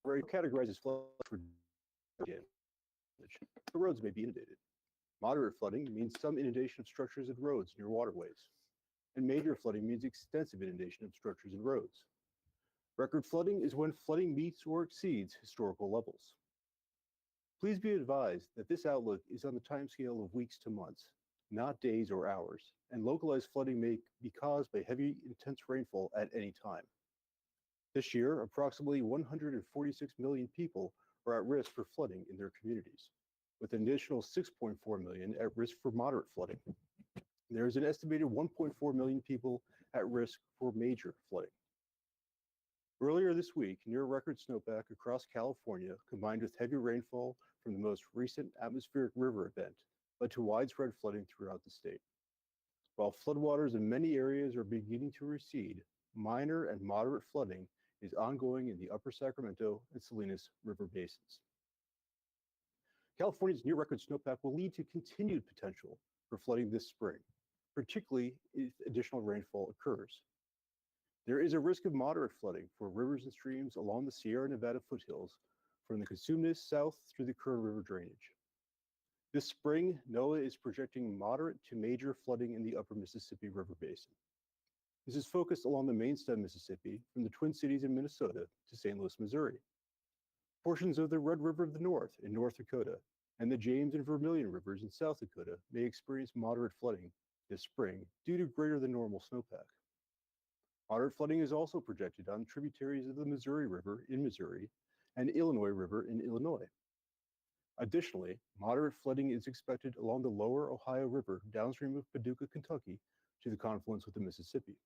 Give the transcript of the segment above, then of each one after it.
categorizes flood for damage. The roads may be inundated. Moderate flooding means some inundation of structures and roads near waterways. And major flooding means extensive inundation of structures and roads. Record flooding is when flooding meets or exceeds historical levels. Please be advised that this outlook is on the timescale of weeks to months, not days or hours, and localized flooding may be caused by heavy, intense rainfall at any time. This year, approximately 146 million people are at risk for flooding in their communities, with an additional 6.4 million at risk for moderate flooding. There is an estimated 1.4 million people at risk for major flooding. Earlier this week, near record snowpack across California, combined with heavy rainfall from the most recent atmospheric river event, led to widespread flooding throughout the state. While floodwaters in many areas are beginning to recede, minor and moderate flooding is ongoing in the Upper Sacramento and Salinas River basins. California's near-record snowpack will lead to continued potential for flooding this spring, particularly if additional rainfall occurs. There is a risk of moderate flooding for rivers and streams along the Sierra Nevada foothills from the Cosumnes south through the Kern River drainage. This spring, Noaa is projecting moderate to major flooding in the Upper Mississippi River basin. This is focused along the main stem Mississippi from the Twin Cities in Minnesota to St. Louis, Missouri. Portions of the Red River of the North in North Dakota and the James and Vermilion Rivers in South Dakota may experience moderate flooding this spring due to greater than normal snowpack. Moderate flooding is also projected on tributaries of the Missouri River in Missouri and Illinois River in Illinois. Additionally, moderate flooding is expected along the lower Ohio River downstream of Paducah, Kentucky to the confluence with the Mississippi.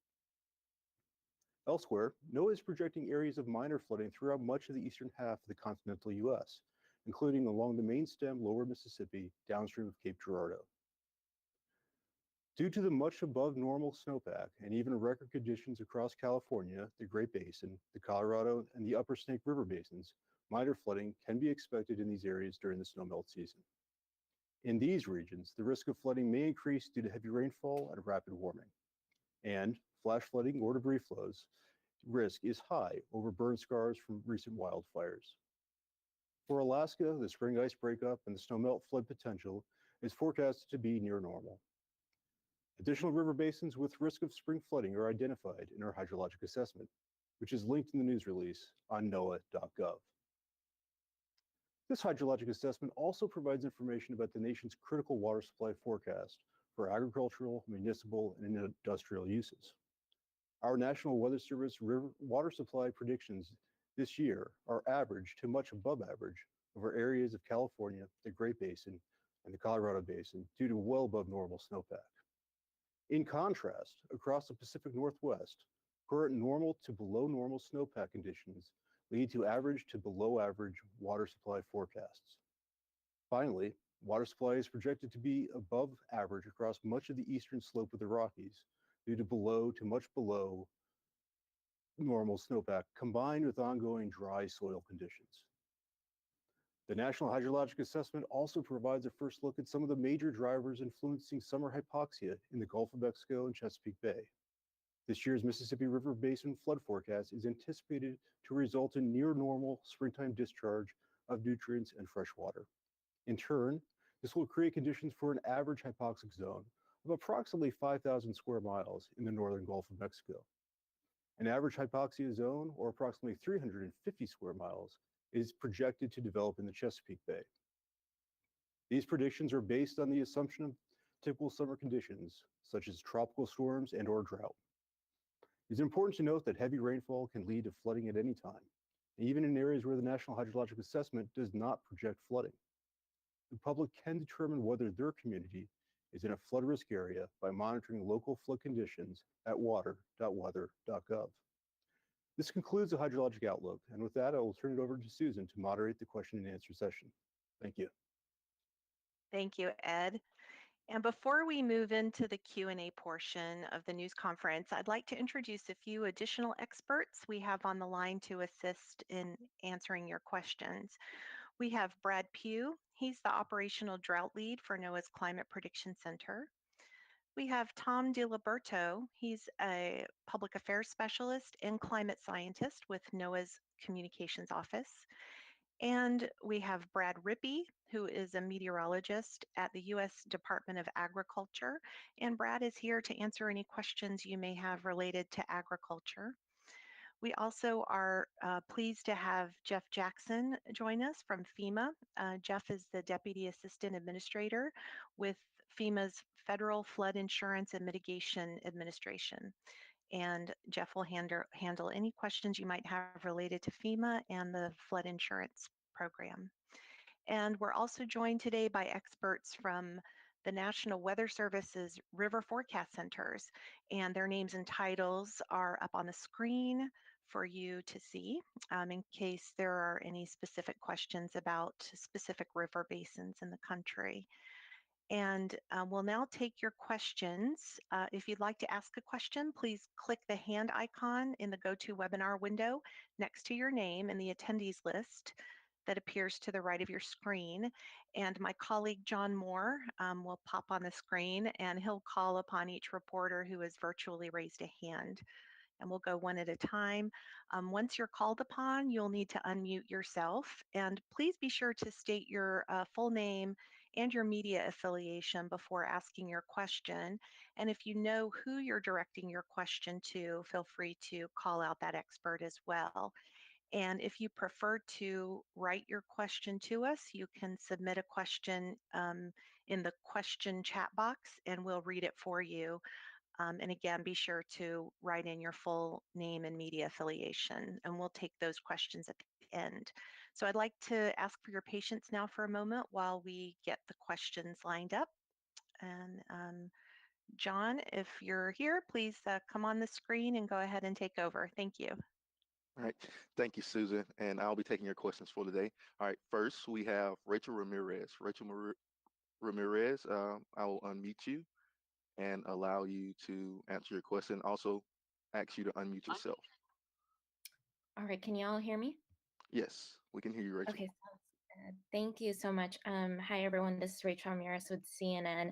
Elsewhere, Noaa is projecting areas of minor flooding throughout much of the eastern half of the continental U.S., including along the main stem lower Mississippi downstream of Cape Girardeau. Due to the much above normal snowpack and even record conditions across California, the Great Basin, the Colorado, and the Upper Snake River basins, minor flooding can be expected in these areas during the snowmelt season. In these regions, the risk of flooding may increase due to heavy rainfall and rapid warming. And flash flooding or debris flows risk is high over burn scars from recent wildfires. For Alaska, the spring ice breakup and the snowmelt flood potential is forecasted to be near normal. Additional river basins with risk of spring flooding are identified in our hydrologic assessment, which is linked in the news release on noaa.gov. This hydrologic assessment also provides information about the nation's critical water supply forecast for agricultural, municipal, and industrial uses. Our National Weather Service river water supply predictions this year are average to much above average over areas of California, the Great Basin, and the Colorado Basin due to well above normal snowpack. In contrast, across the Pacific Northwest, current normal to below normal snowpack conditions lead to average to below average water supply forecasts. Finally, water supply is projected to be above average across much of the eastern slope of the Rockies due to below to much below normal snowpack combined with ongoing dry soil conditions. The National Hydrologic Assessment also provides a first look at some of the major drivers influencing summer hypoxia in the Gulf of Mexico and Chesapeake Bay. This year's Mississippi River Basin flood forecast is anticipated to result in near normal springtime discharge of nutrients and fresh water. In turn, this will create conditions for an average hypoxic zone of approximately 5,000 square miles in the northern Gulf of Mexico. An average hypoxia zone, or approximately 350 square miles, is projected to develop in the Chesapeake Bay. These predictions are based on the assumption of typical summer conditions, such as tropical storms and/or drought. It's important to note that heavy rainfall can lead to flooding at any time, even in areas where the National Hydrologic Assessment does not project flooding. The public can determine whether their community is in a flood risk area by monitoring local flood conditions at water.weather.gov. This concludes the hydrologic outlook, and with that, I will turn it over to Susan to moderate the question and answer session. Thank you. Thank you, Ed. And before we move into the Q&A portion of the news conference, I'd like to introduce a few additional experts we have on the line to assist in answering your questions. We have Brad Pugh. He's the operational drought lead for NOAA's Climate Prediction Center. we have Tom DiLiberto. He's a public affairs specialist and climate scientist with NOAA's communications office. And we have Brad Rippey, who is a meteorologist at the U.S. Department of Agriculture. And Brad is here to answer any questions you may have related to agriculture. We also are pleased to have Jeff Jackson join us from FEMA. Jeff is the Deputy Assistant Administrator with FEMA's Federal Flood Insurance and Mitigation Administration. And Jeff will handle any questions you might have related to FEMA and the flood insurance program. And we're also joined today by experts from the National Weather Service's River Forecast Centers, and their names and titles are up on the screen for you to see in case there are any specific questions about specific river basins in the country. And we'll now take your questions. If you'd like to ask a question, please click the hand icon in the GoToWebinar window next to your name in the attendees list that appears to the right of your screen. And my colleague John Moore will pop on the screen, and he'll call upon each reporter who has virtually raised a hand. And we'll go one at a time. Once you're called upon, you'll need to unmute yourself. And please be sure to state your full name and your media affiliation before asking your question. And if you know who you're directing your question to, feel free to call out that expert as well. And if you prefer to write your question to us, you can submit a question in the question chat box, and we'll read it for you. And again, be sure to write in your full name and media affiliation, and we'll take those questions at the end. So I'd like to ask for your patience now for a moment while we get the questions lined up. And John, if you're here, please come on the screen and go ahead and take over. Thank you. All right, thank you, Susan, and I'll be taking your questions for today. All right, first we have Rachel Ramirez. Ramirez, I will unmute you and allow you to answer your question. Also, ask you to unmute yourself. All right, can you all hear me? Yes, we can hear you, Rachel. Okay, sounds good. Thank you so much. Hi, everyone. This is Rachel Ramirez with CNN.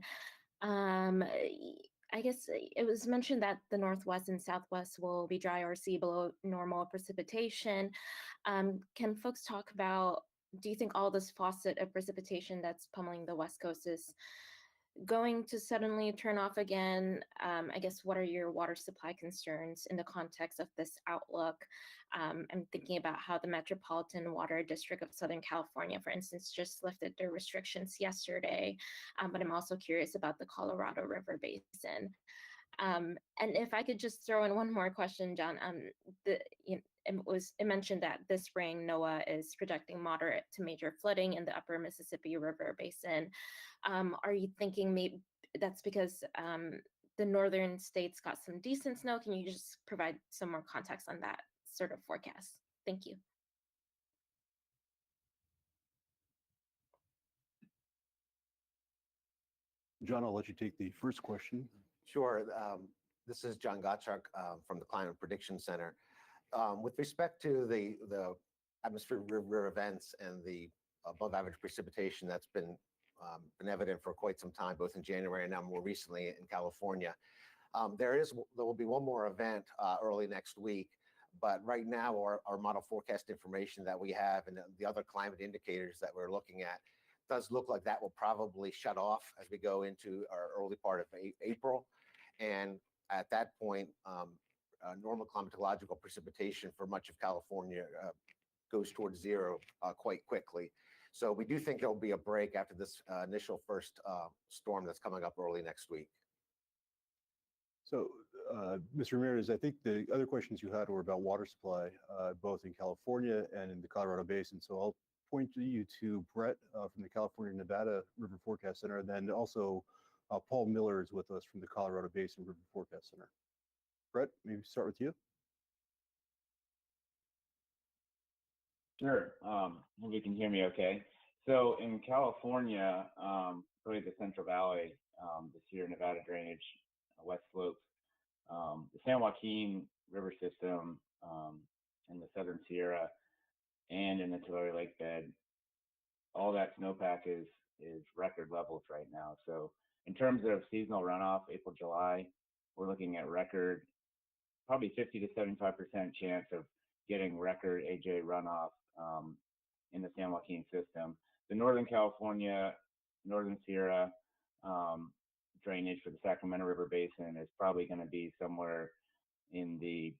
I guess it was mentioned that the Northwest and Southwest will be dry or see below normal precipitation. Can folks talk about, do you think all this faucet of precipitation that's pummeling the West Coast is going to suddenly turn off again? I guess, what are your water supply concerns in the context of this outlook? I'm thinking about how the Metropolitan Water District of Southern California, for instance, just lifted their restrictions yesterday, but I'm also curious about the Colorado River Basin. And if I could just throw in one more question, John, it mentioned that this spring NOAA is projecting moderate to major flooding in the upper Mississippi River Basin. Are you thinking maybe that's because the northern states got some decent snow? Can you just provide some more context on that sort of forecast? Thank you. John, I'll let you take the first question. Sure. This is John Gottschalk from the Climate Prediction Center. With respect to the atmospheric river events and the above average precipitation that's been evident for quite some time, both in January and now more recently in California, there will be one more event early next week. But right now, our model forecast information that we have and the other climate indicators that we're looking at does look like that will probably shut off as we go into our early part of April. And at that point, normal climatological precipitation for much of California goes towards zero quite quickly. So we do think there'll be a break after this initial first storm that's coming up early next week. So, Mr. Ramirez, I think the other questions you had were about water supply, both in California and in the Colorado Basin. So I'll point you to Brett from the California-Nevada River Forecast Center, and then also Paul Miller is with us from the Colorado Basin River Forecast Center. Brett, maybe start with you. Sure. Hope you can hear me okay. So in California, really the Central Valley, the Sierra Nevada drainage, West Slopes, the San Joaquin River system in the Southern Sierra and in the Tulare Lake bed, all that snowpack is record levels right now. So In terms of seasonal runoff, April, July, we're looking at record, probably 50 to 75% chance of getting record AJ runoff in the San Joaquin system. The Northern California, Northern Sierra drainage for the Sacramento River Basin is probably going to be somewhere in the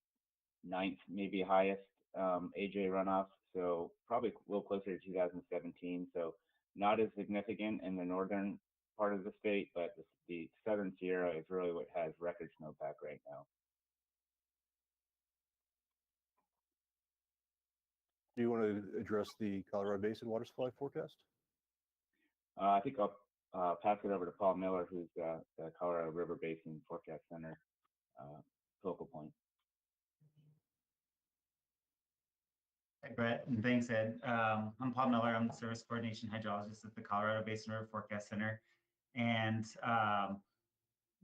9th, maybe highest AJ runoff. So probably a little closer to 2017. So not as significant in the northern part of the state, but the Southern Sierra is really what has record snowpack right now. Do you want to address the Colorado Basin water supply forecast? I think I'll pass it over to Paul Miller, who's the Colorado River Basin Forecast Center focal point. Hey, Brett, and thanks, Ed. I'm Paul Miller. I'm the Service Coordination Hydrologist at the Colorado Basin River Forecast Center. And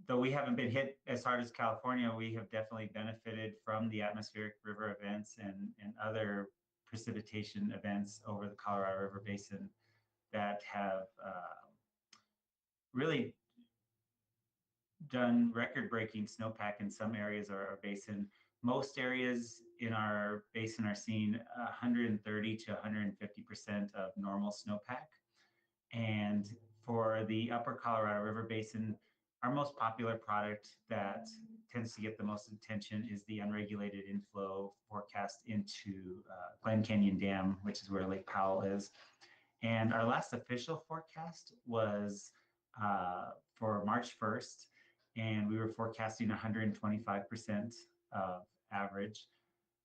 though we haven't been hit as hard as California, we have definitely benefited from the atmospheric river events and other precipitation events over the Colorado River Basin that have really done record-breaking snowpack in some areas of our basin. Most areas in our basin are seeing 130 to 150% of normal snowpack. And for the upper Colorado River Basin, our most popular product that tends to get the most attention is the unregulated inflow forecast into Glen Canyon Dam, which is where Lake Powell is. And our last official forecast was for March 1st, and we were forecasting 125% of average.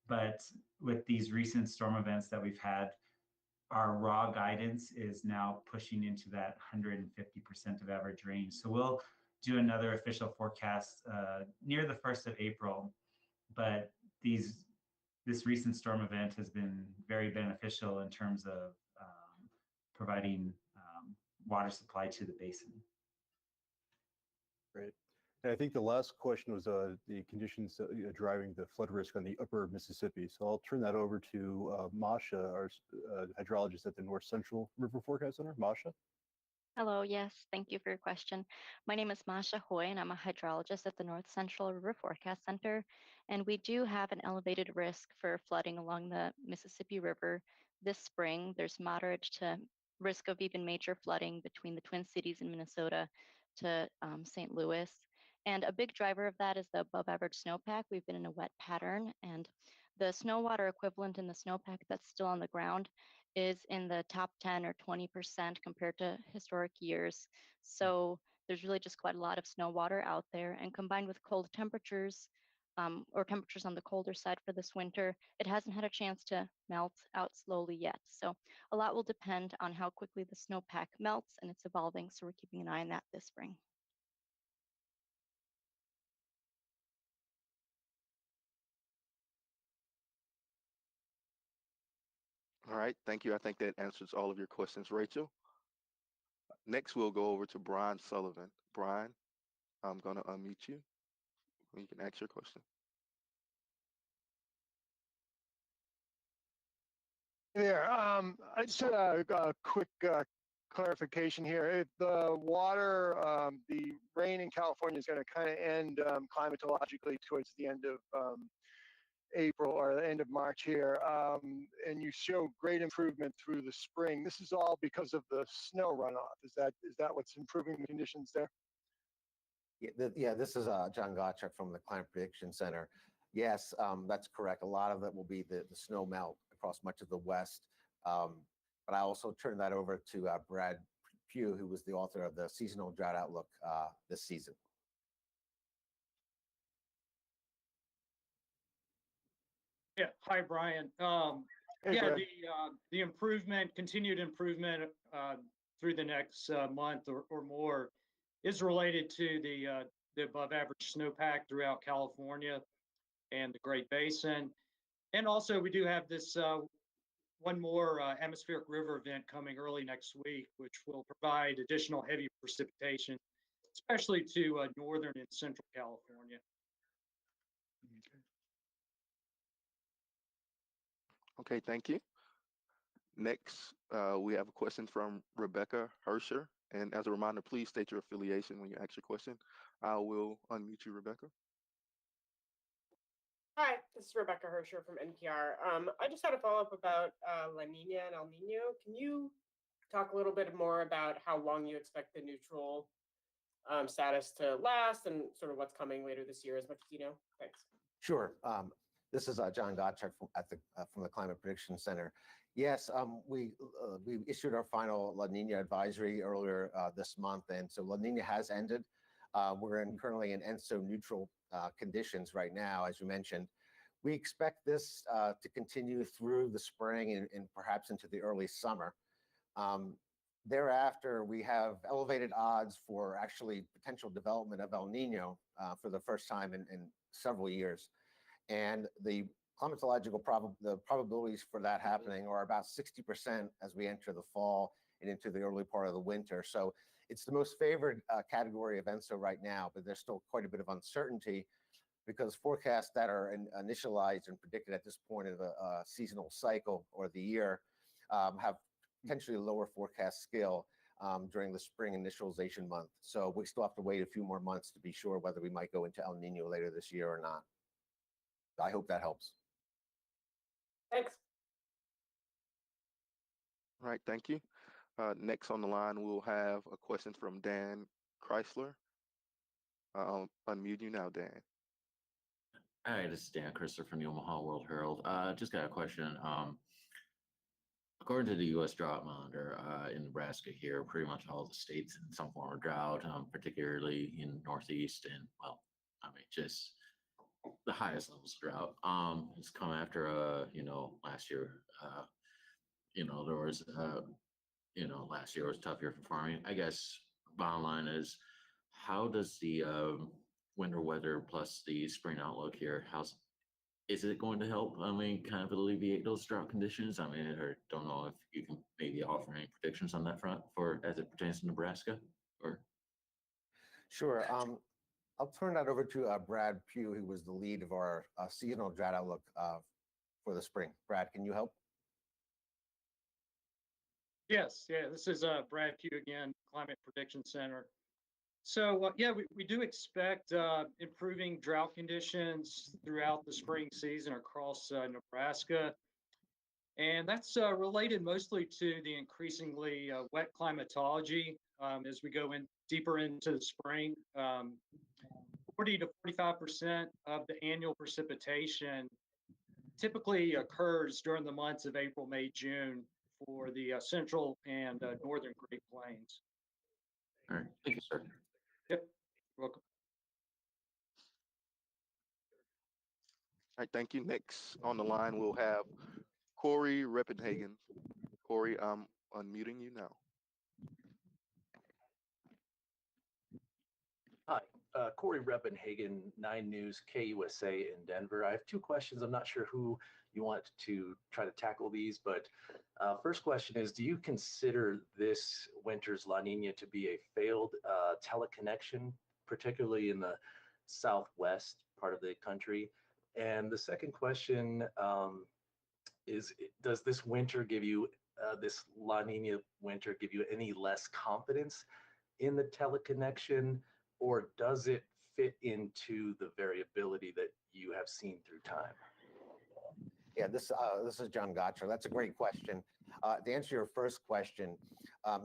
But with these recent storm events that we've had, our raw guidance is now pushing into that 150% of average range. So we'll do another official forecast near the 1st of April, but this recent storm event has been very beneficial in terms of providing water supply to the basin. Great. And I think the last question was the conditions driving the flood risk on the upper Mississippi. So I'll turn that over to Masha, our hydrologist at the North Central River Forecast Center. Masha? Hello, yes, thank you for your question. My name is Masha Hoy, and I'm a hydrologist at the North Central River Forecast Center. And we do have an elevated risk for flooding along the Mississippi River this spring. There's moderate to risk of even major flooding between the Twin Cities in Minnesota to St. Louis. And a big driver of that is the above average snowpack. We've been in a wet pattern, and the snow water equivalent in the snowpack that's still on the ground is in the top 10 or 20% compared to historic years. So there's really just quite a lot of snow water out there, and combined with cold temperatures or temperatures on the colder side for this winter, it hasn't had a chance to melt out slowly yet. So a lot will depend on how quickly the snowpack melts, and it's evolving. So we're keeping an eye on that this spring. All right, thank you. I think that answers all of your questions, Rachel. Next, we'll go over to Brian Sullivan. Brian, I'm going to unmute you. You can ask your question. Hey there. I just had a quick clarification here. If the water, the rain in California is going to kind of end climatologically towards the end of April or the end of March here, and you show great improvement through the spring. This is all because of the snow runoff. Is that what's improving the conditions there? Yeah, this is John Gottschalk from the Climate Prediction Center. Yes, that's correct. A lot of that will be the snow melt across much of the West. But I also turned that over to Brad Pugh, who was the author of the Seasonal Drought Outlook this season. Yeah, hi, Brian. Hey, yeah, Brad. the improvement, continued improvement through the next month or more is related to the above average snowpack throughout California and the Great Basin. And also we do have this one more atmospheric river event coming early next week, which will provide additional heavy precipitation, especially to northern and central California. Okay, thank you. Next, we have a question from Rebecca Hersher. And as a reminder, please state your affiliation when you ask your question. I will unmute you, Rebecca. Hi, this is Rebecca Hersher from NPR. I just had a follow-up about La Nina and El Nino. Can you talk a little bit more about how long you expect the neutral status to last and sort of what's coming later this year, as much as you know? Thanks. Sure. This is John Gottschalk from the Climate Prediction Center. Yes, we issued our final La Nina advisory earlier this month, and so La Nina has ended. We're currently in ENSO neutral conditions right now, as you mentioned. We expect this to continue through the spring and perhaps into the early summer. Thereafter, we have elevated odds for actually potential development of El Nino for the first time in several years. And the climatological probabilities for that happening are about 60% as we enter the fall and into the early part of the winter. So it's the most favored category of ENSO right now, but there's still quite a bit of uncertainty because forecasts that are initialized and predicted at this point of a seasonal cycle or the year have potentially lower forecast skill during the spring initialization month. So we still have to wait a few more months to be sure whether we might go into El Nino later this year or not. I hope that helps. Thanks. All right, thank you. Next on the line, we'll have a question from Dan Chrysler. I'll unmute you now, Dan. Hi, this is Dan Chrysler from the Omaha World Herald. Just got a question. According to the U.S. Drought Monitor, in Nebraska here, pretty much all the states in some form of drought, particularly in Northeast and, well, I mean, just the highest levels of drought. It's come after, last year, there was, last year was a tough year for farming. I guess bottom line is, how does the winter weather plus the spring outlook here, is it going to help, kind of alleviate those drought conditions? I don't know if you can maybe offer any predictions on that front as it pertains to Nebraska, or? Sure. I'll turn that over to Brad Pugh, who was the lead of our seasonal drought outlook for the spring. Brad, can you help? Yes, this is Brad Pugh again, Climate Prediction Center. So we do expect improving drought conditions throughout the spring season across Nebraska. And that's related mostly to the increasingly wet climatology as we go deeper into the spring. 40 to 45% of the annual precipitation typically occurs during the months of April, May, June for the central and northern Great Plains. All right, thank you, sir. Yep, you're welcome. All right, thank you. Next on the line, we'll have Corey Reppenhagen. Corey, I'm unmuting you now. Hi, Corey Reppenhagen, 9 News, KUSA in Denver. I have 2 questions. I'm not sure who you want to try to tackle these, but first question is, do you consider this winter's La Nina to be a failed teleconnection, particularly in the southwest part of the country? And the second question is, does this winter give you, this La Nina winter give you any less confidence in the teleconnection, or does it fit into the variability that you have seen through time? Yeah, this is John Gottschalk. That's a great question. To answer your first question,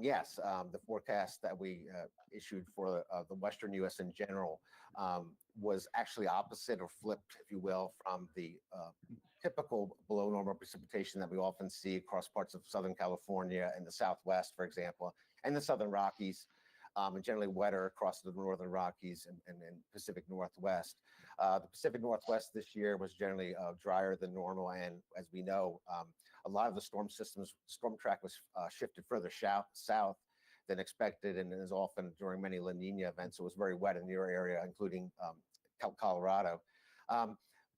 yes, the forecast that we issued for the Western U.S. in general was actually opposite or flipped, if you will, from the typical below normal precipitation that we often see across parts of Southern California and the Southwest, for example, and the Southern Rockies. And generally wetter across the Northern Rockies and Pacific Northwest. The Pacific Northwest this year was generally drier than normal, and as we know, a lot of the storm track was shifted further south than expected, and is often during many La Nina events. It was very wet in your area, including Colorado.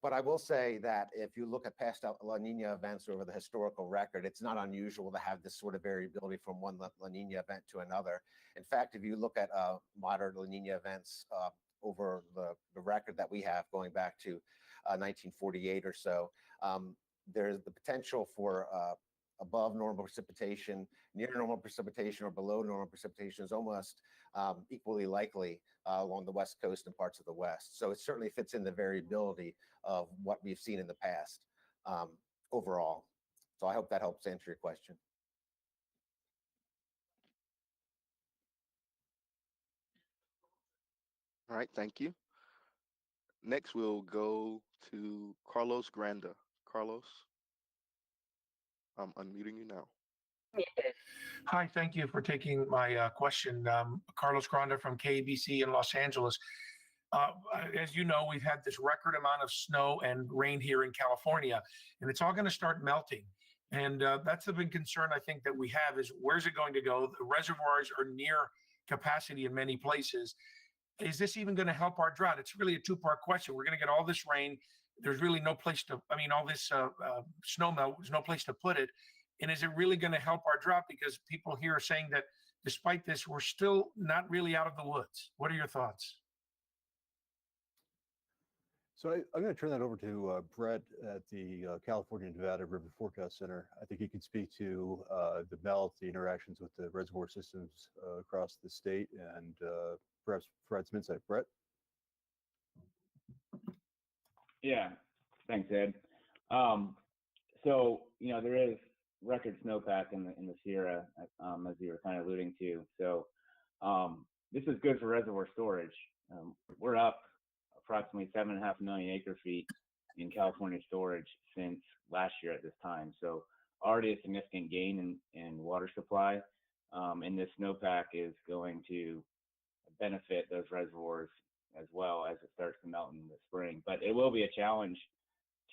But I will say that if you look at past La Nina events over the historical record, it's not unusual to have this sort of variability from one La Nina event to another. In fact, if you look at modern La Nina events over the record that we have going back to 1948 or so, there's the potential for above normal precipitation, near normal precipitation, or below normal precipitation is almost equally likely along the West Coast and parts of the West. So it certainly fits in the variability of what we've seen in the past overall. So I hope that helps answer your question. All right, thank you. Next, we'll go to Carlos Granda. Carlos, I'm unmuting you now. Hi, thank you for taking my question. Carlos Granda from KBC in Los Angeles. As you know, we've had this record amount of snow and rain here in California, and it's all going to start melting. And that's the big concern I think that we have is where's it going to go? The reservoirs are near capacity in many places. Is this even going to help our drought? It's really a two-part question. We're going to get all this rain. There's really no place to, all this snow melt, there's no place to put it. And is it really going to help our drought? Because people here are saying that despite this, we're still not really out of the woods. What are your thoughts? So I'm going to turn that over to Brett at the California Nevada River Forecast Center. I think he can speak to the melt, the interactions with the reservoir systems across the state, and perhaps provide some insight. Brett? Yeah, thanks, Ed. So, there is record snowpack in the Sierra, as you were kind of alluding to. So this is good for reservoir storage. We're up approximately 7.5 million acre feet in California storage since last year at this time. So already a significant gain in water supply. And this snowpack is going to benefit those reservoirs as well as it starts to melt in the spring. But it will be a challenge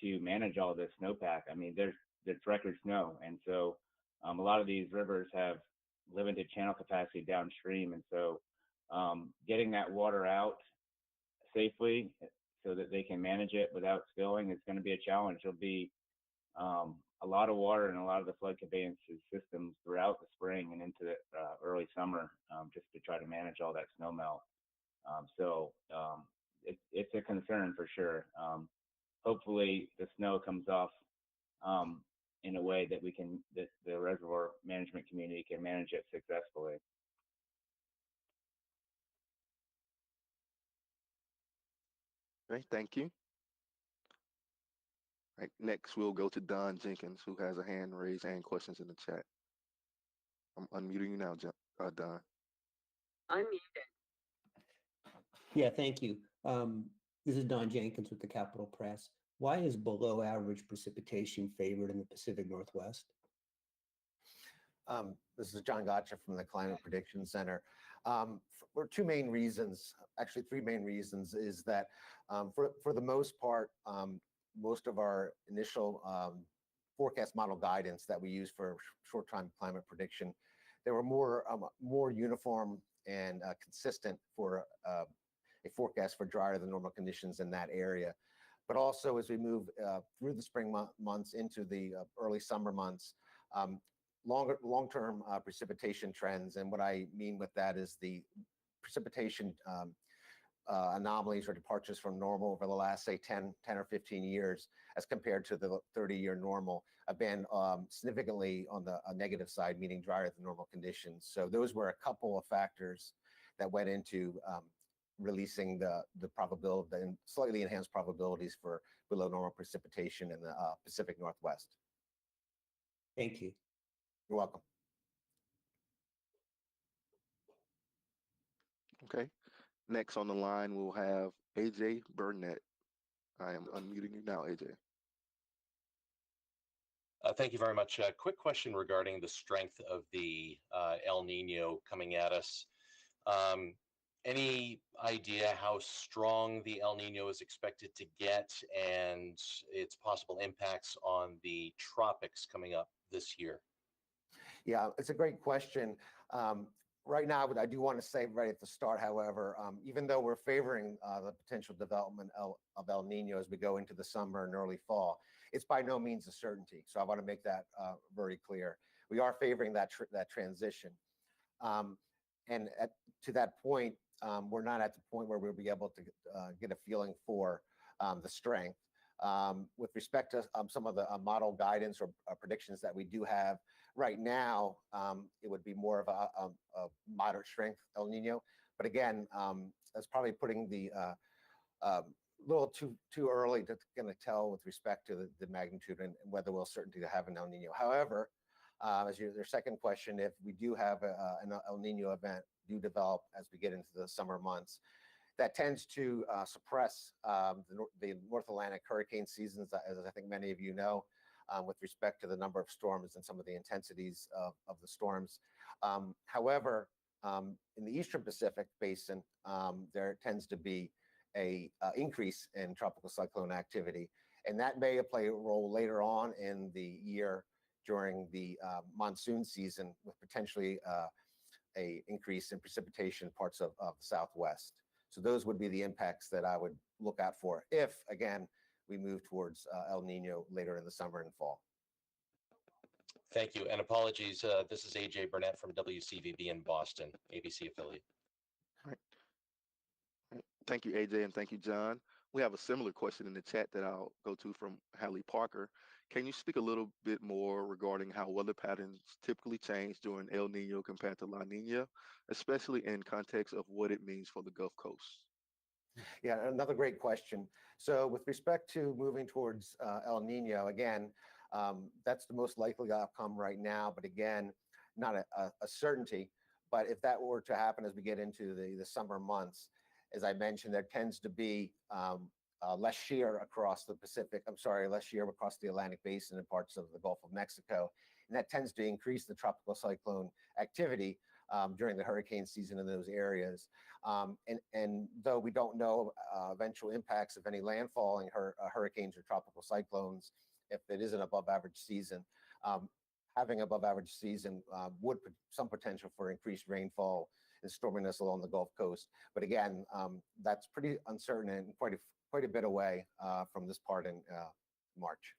to manage all this snowpack. There's record snow. And so a lot of these rivers have limited channel capacity downstream. And so getting that water out safely so that they can manage it without spilling is going to be a challenge. There'll be a lot of water in a lot of the flood conveyance systems throughout the spring and into the early summer just to try to manage all that snow melt. It's a concern for sure. Hopefully the snow comes off in a way that that the reservoir management community can manage it successfully. Okay, thank you. All right, next we'll go to Don Jenkins, who has a hand raised and questions in the chat. I'm unmuting you now, Don. Unmuted. Yeah, thank you. This is Don Jenkins with the Capitol Press. Why is below average precipitation favored in the Pacific Northwest? This is John Gotcha from the Climate Prediction Center. For two main reasons, actually three main reasons, is that for the most part, most of our initial forecast model guidance that we use for short-time climate prediction, they were more uniform and consistent for a forecast for drier than normal conditions in that area. But also as we move through the spring months into the early summer months, long-term precipitation trends. And what I mean with that is the precipitation anomalies or departures from normal over the last, say, 10 or 15 years as compared to the 30-year normal have been significantly on the negative side, meaning drier than normal conditions. So those were a couple of factors that went into releasing the probability, the slightly enhanced probabilities for below normal precipitation in the Pacific Northwest. Thank you. You're welcome. Okay. Next on the line, we'll have AJ Burnett. I am unmuting you now, AJ. Thank you very much. Quick question regarding the strength of the El Nino coming at us. Any idea how strong the El Nino is expected to get and its possible impacts on the tropics coming up this year? Yeah, it's a great question. Right now, I do want to say right at the start, however, even though we're favoring the potential development of El Nino as we go into the summer and early fall, it's by no means a certainty. So I want to make that very clear. We are favoring that transition. And to that point, we're not at the point where we'll be able to get a feeling for the strength. With respect to some of the model guidance or predictions that we do have right now, it would be more of a moderate strength El Nino. But again, that's probably putting the little too early to kind of tell with respect to the magnitude and whether we'll certainty to have an El Nino. However, as your second question, if we do have an El Nino event do develop as we get into the summer months, that tends to suppress the North Atlantic hurricane seasons, as I think many of you know, with respect to the number of storms and some of the intensities of the storms. However, in the Eastern Pacific Basin, there tends to be a increase in tropical cyclone activity, and that may play a role later on in the year during the monsoon season, with potentially a increase in precipitation in parts of the Southwest. So those would be the impacts that I would look out for if, again, we move towards El Nino later in the summer and fall. Thank you, and apologies. This is AJ Burnett from WCVB in Boston, ABC affiliate. All right. Thank you, AJ, and thank you, John. We have a similar question in the chat that I'll go to from Hallie Parker. Can you speak a little bit more regarding how weather patterns typically change during El Nino compared to La Nina, especially in context of what it means for the Gulf Coast? Yeah, another great question. So with respect to moving towards El Nino, again, that's the most likely outcome right now, but again, not a certainty. But if that were to happen as we get into the summer months, as I mentioned, there tends to be less shear across the less shear across the Atlantic Basin and parts of the Gulf of Mexico. And that tends to increase the tropical cyclone activity during the hurricane season in those areas. And though we don't know eventual impacts of any landfalling hurricanes or tropical cyclones, if it is an above average season, having above average season would put some potential for increased rainfall and storminess along the Gulf Coast. But again, that's pretty uncertain and quite a bit away from this part in March.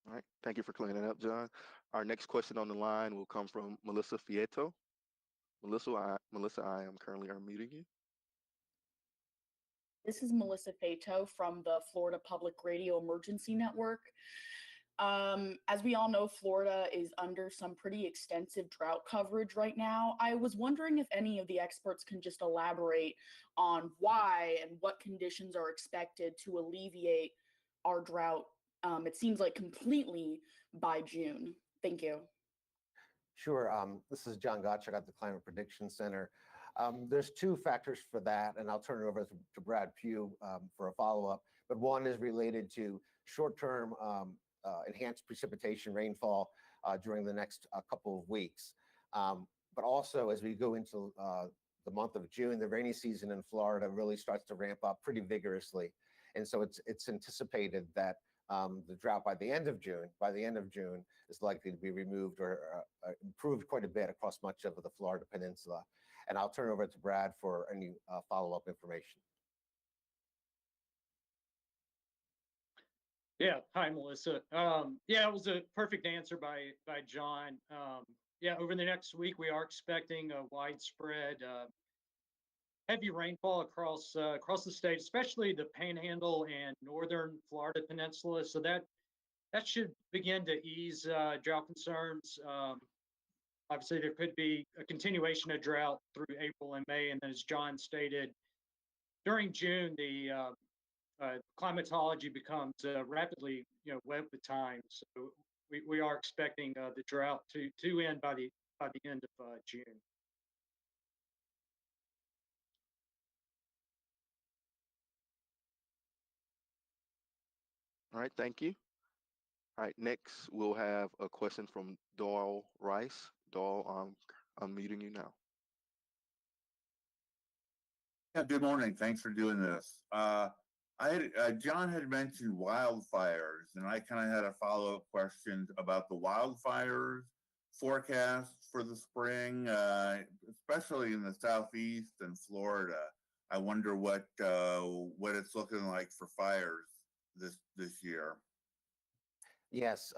All right, thank you for clearing that up, John. Our next question on the line will come from Melissa Fieto. Melissa, I am currently unmuting you. This is Melissa Fieto from the Florida Public Radio Emergency Network. As we all know, Florida is under some pretty extensive drought coverage right now. I was wondering if any of the experts can just elaborate on why and what conditions are expected to alleviate our drought. It seems like completely by June. Thank you. Sure. This is John Gottschalk at the Climate Prediction Center. There's two factors for that, and I'll turn it over to Brad Pugh for a follow-up. But one is related to short-term enhanced precipitation rainfall during the next couple of weeks. But also, as we go into the month of June, the rainy season in Florida really starts to ramp up pretty vigorously. And so it's anticipated that the drought by the end of June is likely to be removed or improved quite a bit across much of the Florida Peninsula. And I'll turn over to Brad for any follow-up information. Yeah, hi, Melissa. Yeah, it was a perfect answer by John. Yeah, over the next week, we are expecting a widespread heavy rainfall across the state, especially the Panhandle and northern Florida Peninsula. So that should begin to ease drought concerns. Obviously, there could be a continuation of drought through April and May, and then, as John stated, during June, the climatology becomes rapidly, wet with time. So we are expecting the drought to end by the end of June. All right, thank you. All right, next we'll have a question from Doyle Rice. Doyle, I'm unmuting you now. Yeah, good morning. Thanks for doing this. John had mentioned wildfires, and I kind of had a follow-up question about the wildfires forecast for the spring, especially in the Southeast and Florida. I wonder what it's looking like for fires this year. Yes,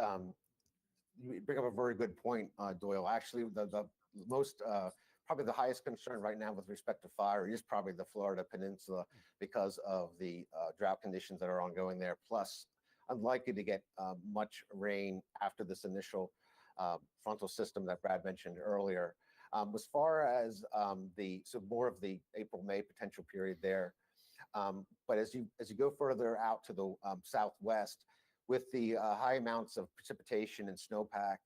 you bring up a very good point, Doyle. Actually, the most probably the highest concern right now with respect to fire is probably the Florida Peninsula because of the drought conditions that are ongoing there. Plus, unlikely to get much rain after this initial frontal system that Brad mentioned earlier. As far as more of the April-May potential period there, but as you go further out to the southwest, with the high amounts of precipitation and snowpack,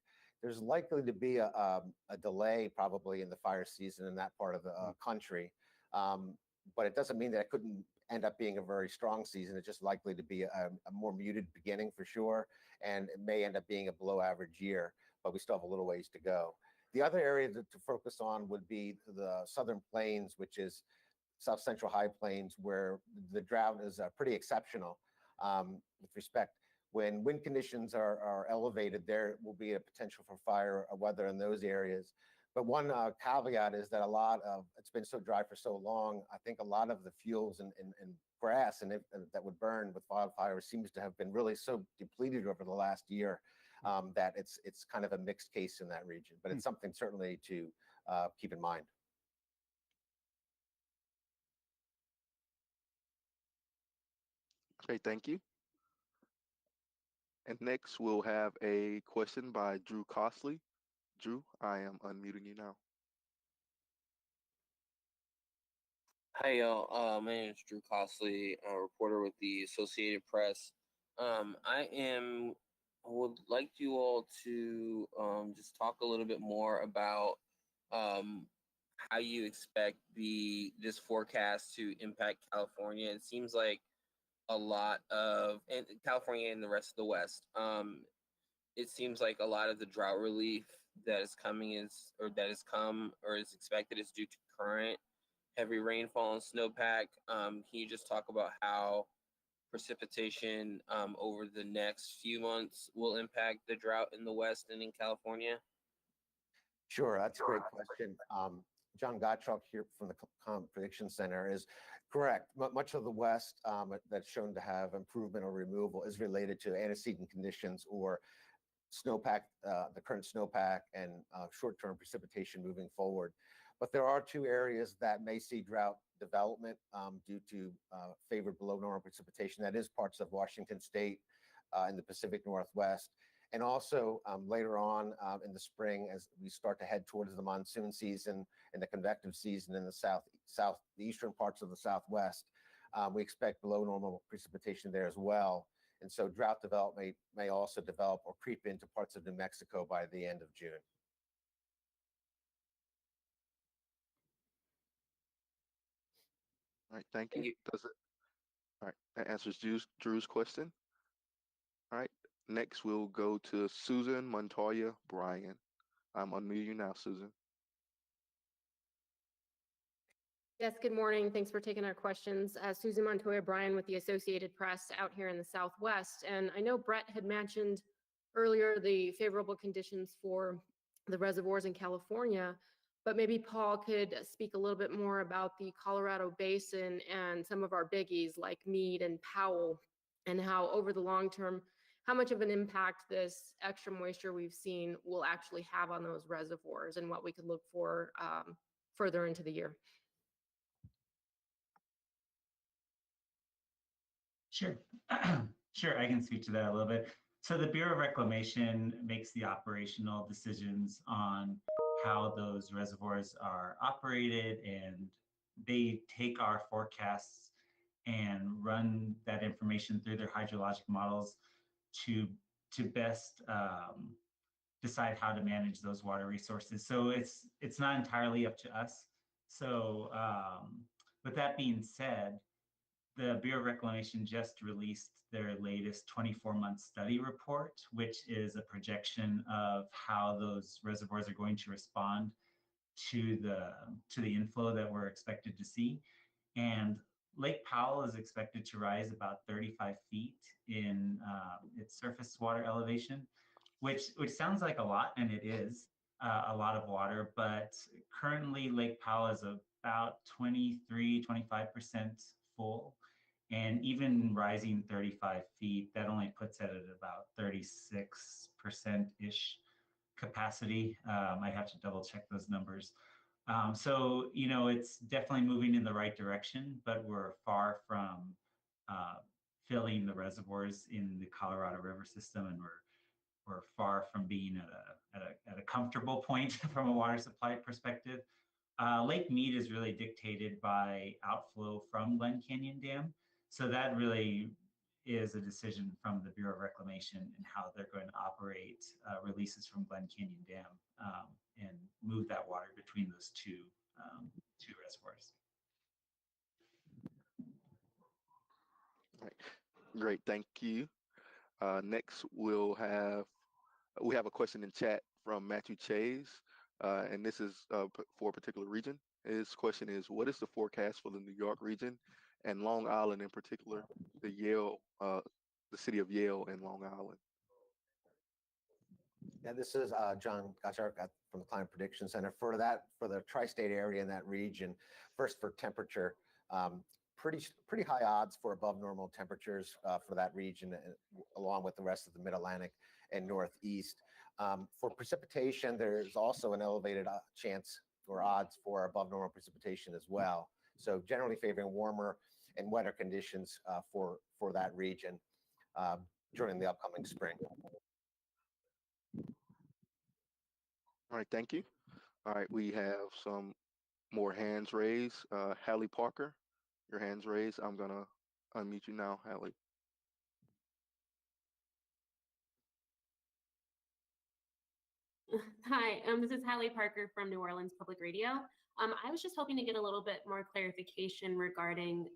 there's likely to be a delay probably in the fire season in that part of the country. But it doesn't mean that it couldn't end up being a very strong season. It's just likely to be a more muted beginning for sure, and it may end up being a below average year, but we still have a little ways to go. The other area to focus on would be the Southern Plains, which is South Central High Plains, where the drought is pretty exceptional with respect. When wind conditions are elevated, there will be a potential for fire weather in those areas. But one caveat is that it's been so dry for so long, I think a lot of the fuels and grass that would burn with wildfires seems to have been really so depleted over the last year that it's kind of a mixed case in that region. But it's something certainly to keep in mind. Great, thank you. And next we'll have a question by Drew Costley. Drew, I am unmuting you now. Hi, y'all. My name is Drew Costley, a reporter with the Associated Press. I would like you all to just talk a little bit more about how you expect this forecast to impact California. It seems like a lot of, and California and the rest of the West, it seems like a lot of the drought relief that is expected is due to current heavy rainfall and snowpack. Can you just talk about how precipitation over the next few months will impact the drought in the West and in California? Sure, that's a great question. John Gottschalk here from the Climate Prediction Center is correct. Much of the West that's shown to have improvement or removal is related to antecedent conditions or snowpack, the current snowpack and short-term precipitation moving forward. But there are two areas that may see drought development due to favored below normal precipitation. That is parts of Washington State in the Pacific Northwest. And also later on in the spring, as we start to head towards the monsoon season and the convective season in the southeastern parts of the Southwest, we expect below normal precipitation there as well. And so drought development may also develop or creep into parts of New Mexico by the end of June. All right, thank you. All right, that answers Drew's question. All right, next we'll go to Susan Montoya Bryan. I'm unmuting you now, Susan. Yes, good morning. Thanks for taking our questions. Susan Montoya Bryan with the Associated Press out here in the Southwest. And I know Brett had mentioned earlier the favorable conditions for the reservoirs in California, but maybe Paul could speak a little bit more about the Colorado Basin and some of our biggies like Meade and Powell, and how over the long term, how much of an impact this extra moisture we've seen will actually have on those reservoirs and what we could look for further into the year. Sure. Sure, I can speak to that a little bit. So the Bureau of Reclamation makes the operational decisions on how those reservoirs are operated, and they take our forecasts and run that information through their hydrologic models to best decide how to manage those water resources. So it's not entirely up to us. So with that being said, the Bureau of Reclamation just released their latest 24-month study report, which is a projection of how those reservoirs are going to respond to the inflow that we're expected to see. And Lake Powell is expected to rise about 35 feet in its surface water elevation, which sounds like a lot, and it is a lot of water, but currently Lake Powell is about 23-25% full. And even rising 35 feet, that only puts it at about 36%-ish capacity. I have to double check those numbers. So, you know, it's definitely moving in the right direction, but we're far from filling the reservoirs in the Colorado River system, and we're far from being at a comfortable point from a water supply perspective. Lake Mead is really dictated by outflow from Glen Canyon Dam. So that really is a decision from the Bureau of Reclamation and how they're going to operate releases from Glen Canyon Dam and move that water between those two reservoirs. All right. Great, thank you. Next, we have a question in chat from Matthew Chase, and this is for a particular region. His question is, what is the forecast for the New York region and Long Island in particular, the city of Yale and Long Island? Yeah, this is John Gottschalk from the Climate Prediction Center. For the tri-state area in that region, first for temperature, pretty high odds for above normal temperatures for that region, along with the rest of the Mid-Atlantic and Northeast. For precipitation, there's also an elevated chance or odds for above normal precipitation as well. So generally favoring warmer and wetter conditions for that region during the upcoming spring. All right, thank you. All right, we have some more hands raised. Hallie Parker, your hand's raised. I'm gonna unmute you now, Hallie. Hi, this is Hallie Parker from New Orleans Public Radio. I was just hoping to get a little bit more clarification regarding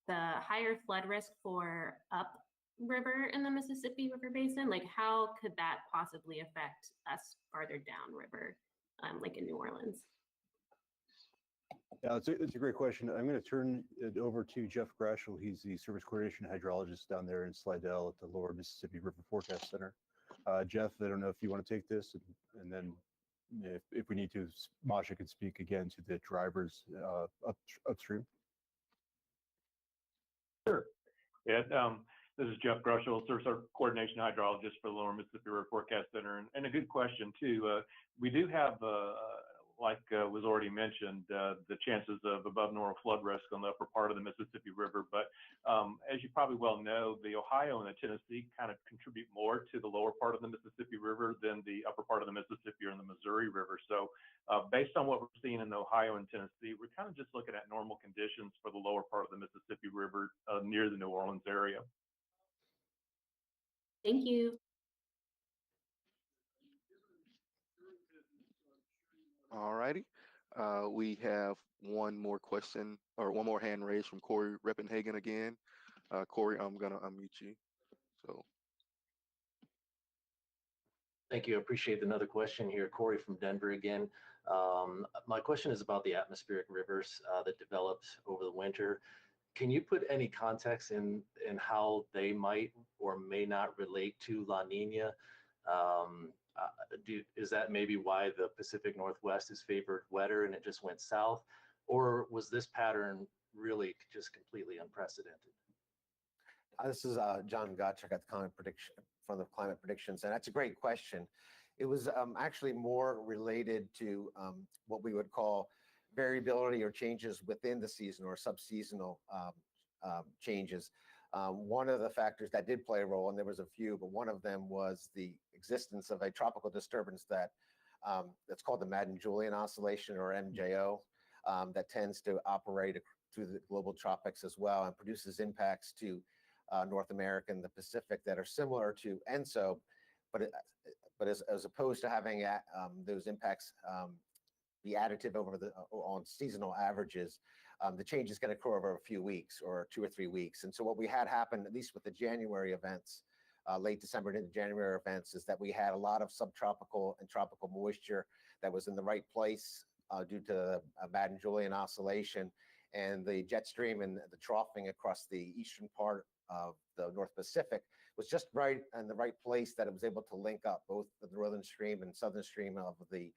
the higher flood risk for upriver in the Mississippi River Basin. Like, how could that possibly affect us farther downriver, like in New Orleans? Yeah, it's a great question. I'm going to turn it over to Jeff Grashel. He's the service coordination hydrologist down there in Slidell at the Lower Mississippi River Forecast Center. Jeff, I don't know if you want to take this, and then if we need to, Masha could speak again to the drivers upstream. Sure. Yeah, this is Jeff Grushel, Service Coordination Hydrologist for the Lower Mississippi River Forecast Center, and a good question too. We do have, like was already mentioned, the chances of above normal flood risk on the upper part of the Mississippi River. But as you probably well know, the Ohio and the Tennessee kind of contribute more to the lower part of the Mississippi River than the upper part of the Mississippi or the Missouri River. So based on what we're seeing in the Ohio and Tennessee, we're kind of just looking at normal conditions for the lower part of the Mississippi River near the New Orleans area. Thank you. All righty. We have one more question, or one more hand raised from Corey Reppenhagen again. Corey, I'm going to unmute you. So. Thank you. I appreciate another question here. Corey from Denver again. My question is about the atmospheric rivers that developed over the winter. Can you put any context in how they might or may not relate to La Nina? Is that maybe why the Pacific Northwest is favored wetter and it just went south? Or was this pattern really just completely unprecedented? This is John Gottschalk at the Climate Predictions, and that's a great question. It was actually more related to what we would call variability or changes within the season or subseasonal changes. One of the factors that did play a role, and there was a few, but one of them was the existence of a tropical disturbance that's called the Madden-Julian Oscillation, or MJO, that tends to operate through the global tropics as well and produces impacts to North America and the Pacific that are similar to ENSO, but as opposed to having those impacts be additive on seasonal averages, the change is going to occur over a few weeks or 2 or 3 weeks. And so what we had happen, at least with the January events, late December into January events, is that we had a lot of subtropical and tropical moisture that was in the right place due to a Madden-Julian oscillation, and the jet stream and the troughing across the eastern part of the North Pacific was just right in the right place that it was able to link up both the northern stream and southern stream of the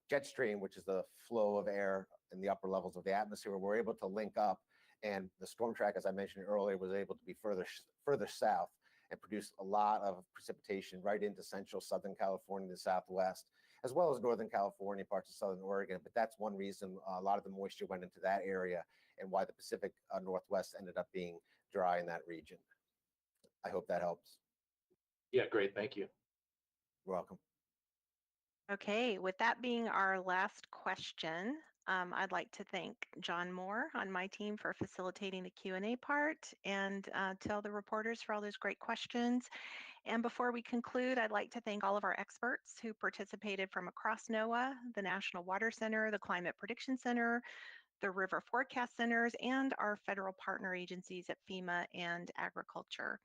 jet stream, which is the flow of air in the upper levels of the atmosphere. We're able to link up, and the storm track, as I mentioned earlier, was able to be further south and produce a lot of precipitation right into central Southern California, the Southwest, as well as Northern California, parts of Southern Oregon. But that's one reason a lot of the moisture went into that area and why the Pacific Northwest ended up being dry in that region. I hope that helps. Yeah, great. Thank you. You're welcome. Okay, with that being our last question, I'd like to thank John Moore on my team for facilitating the Q&A part, and tell the reporters for all those great questions. And before we conclude, I'd like to thank all of our experts who participated from across NOAA, the National Water Center, the Climate Prediction Center, the River Forecast Centers, and our federal partner agencies at FEMA and Agriculture.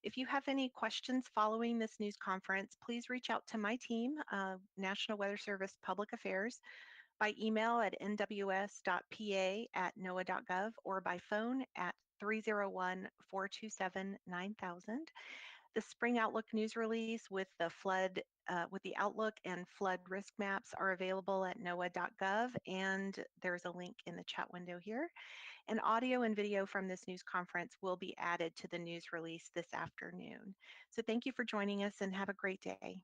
If you have any questions following this news conference, please reach out to my team, National Weather Service Public Affairs, by email at nws.pa@noaa.gov or by phone at 301-427-9000. The Spring Outlook news release with the outlook and flood risk maps are available at noaa.gov, and there's a link in the chat window here. And audio and video from this news conference will be added to the news release this afternoon. So thank you for joining us and have a great day.